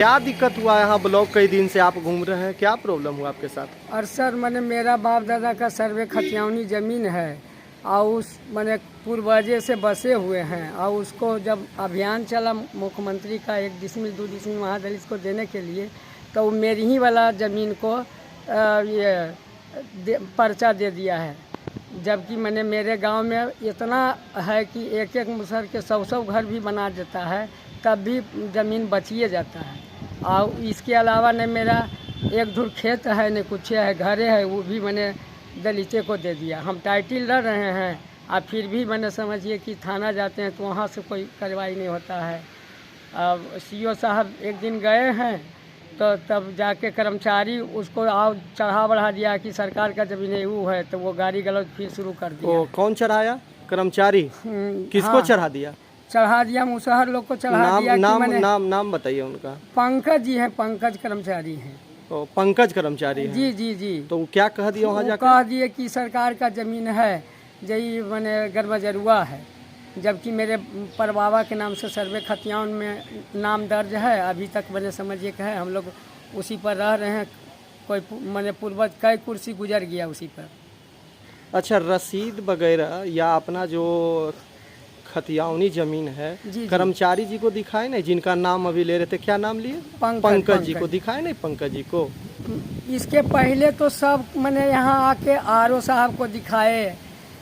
क्या दिक्कत हुआ यहाँ ब्लॉक कई दिन से आप घूम रहे हैं, क्या प्रॉब्लम हुआ आपके साथ? और सर मैंने मेरा बाप दादा का सर्वे खतियावनी ज़मीन है और उस मैंने पूर्वजे से बसे हुए हैं और उसको जब अभियान चला मुख्यमंत्री का 1 डिसमिल 2 डिसमिल महादलित को देने के लिए, तो वो मेरी ही वाला ज़मीन को पर्चा दे दिया है। जबकि मैंने मेरे गांव में इतना है कि एक एक मुसर के 100 घर भी बना देता है, तब भी ज़मीन बचिए जाता है। और इसके अलावा न मेरा एक धुर खेत है, न कुछ है, घरे है, वो भी मैंने दलिते को दे दिया। हम टाइटिल लड़ रहे हैं और फिर भी मैंने समझिए कि थाना जाते हैं तो वहाँ से कोई कार्रवाई नहीं होता है। अब सीओ साहब एक दिन गए हैं तो तब जाके कर्मचारी उसको आओ चढ़ा बढ़ा दिया कि सरकार का ज़मीन वो है, तो वो गाली गलौज फिर शुरू कर दिया। कौन चढ़ाया? कर्मचारी? किसको हाँ, चढ़ा दिया? चढ़ा दिया, मुसहर लोग को चढ़ा दिया। नाम बताइए उनका। पंकज जी हैं, पंकज कर्मचारी हैं। तो पंकज कर्मचारी हैं? जी जी जी। तो क्या कह दिया वहाँ जाकर? कह दिए कि सरकार का ज़मीन है, यही मैंने गरबजरुआ है। जबकि मेरे परबाबा के नाम से सर्वे खतियान में नाम दर्ज है। अभी तक मैंने समझिए कि है, हम लोग उसी पर रह रहे हैं। कोई मैंने पूर्वज कई कुर्सी गुजर गया उसी पर। अच्छा, रसीद वगैरह या अपना जो खतियावनी जमीन है, जी, कर्मचारी जी को दिखाए नहीं, जिनका नाम अभी ले रहे थे, क्या नाम लिए? पंकज जी को दिखाए नहीं? पंकज जी को इसके पहले तो सब मैंने यहाँ आके आरओ साहब को दिखाए,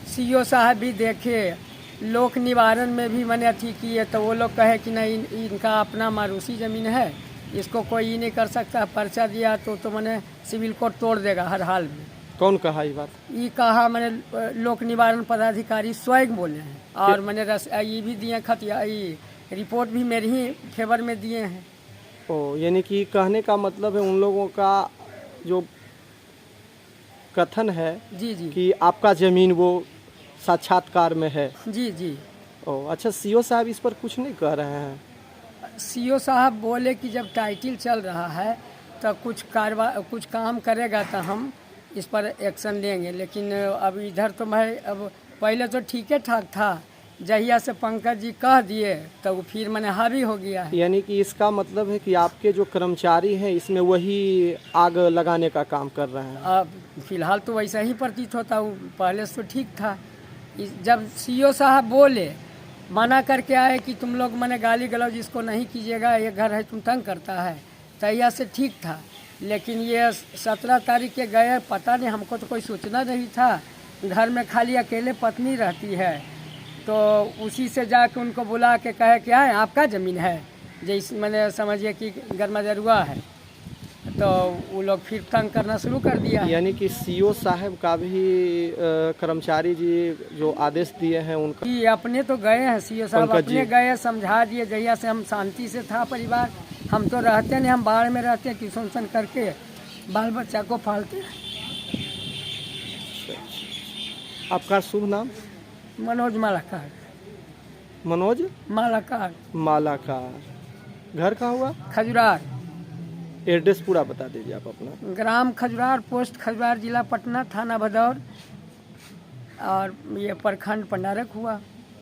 सीओ साहब भी देखे, लोक निवारण में भी मैंने अथी किए, तो वो लोग कहे कि नहीं इनका अपना मारूसी ज़मीन है, इसको कोई नहीं कर सकता। पर्चा दिया तो मैंने सिविल कोर्ट तोड़ देगा हर हाल में। कौन कहा ये बात? ये कहा मैंने लोक निवारण पदाधिकारी स्वयं बोले हैं। और मैंने ये भी दिए खतिया, ये रिपोर्ट भी मेरे ही फेवर में दिए हैं। यानी कि कहने का मतलब है उन लोगों का जो कथन है जी जी कि आपका ज़मीन वो साक्षात्कार में है। जी जी। अच्छा, सीओ साहब इस पर कुछ नहीं कह रहे हैं? सीओ साहब बोले कि जब टाइटिल चल रहा है तो कुछ काम करेगा तो हम इस पर एक्शन लेंगे। लेकिन अब इधर तो मैं अब पहले तो ठीक ठाक था, जहिया से पंकज जी कह दिए तो फिर मैंने हावी हो गया है। यानी कि इसका मतलब है कि आपके जो कर्मचारी हैं इसमें वही आग लगाने का काम कर रहे हैं? अब फिलहाल तो वैसा ही प्रतीत होता, पहले से तो ठीक था। जब सीओ साहब बोले, मना करके आए कि तुम लोग मैंने गाली गलौज इसको नहीं कीजिएगा, ये घर है तुम तंग करता है, तैयार से ठीक था। लेकिन ये 17 तारीख के गए, पता नहीं, हमको तो कोई सूचना नहीं था। घर में खाली अकेले पत्नी रहती है, तो उसी से जाके उनको बुला के कहे क्या है आपका ज़मीन है, जैसे मैंने समझिए कि गरमजरुआ है, तो वो लोग फिर तंग करना शुरू कर दिया। यानी कि सीओ साहब का भी कर्मचारी जी जो आदेश दिए हैं उनका? कि अपने तो गए हैं, सीओ साहब अपने गए, समझा दिए। जहिया से हम शांति से था परिवार, हम तो रहते नहीं, हम बाहर में रहते, ट्यूशन करके बाल बच्चा को पालते। आपका शुभ नाम? मनोज मालाकार। मनोज मालाकार। मालाकार। घर कहाँ हुआ? खजुरार। एड्रेस पूरा बता दीजिए आप अपना। ग्राम खजुरार, पोस्ट खजुरार, जिला पटना, थाना भदौर, और ये प्रखंड पंडारक हुआ।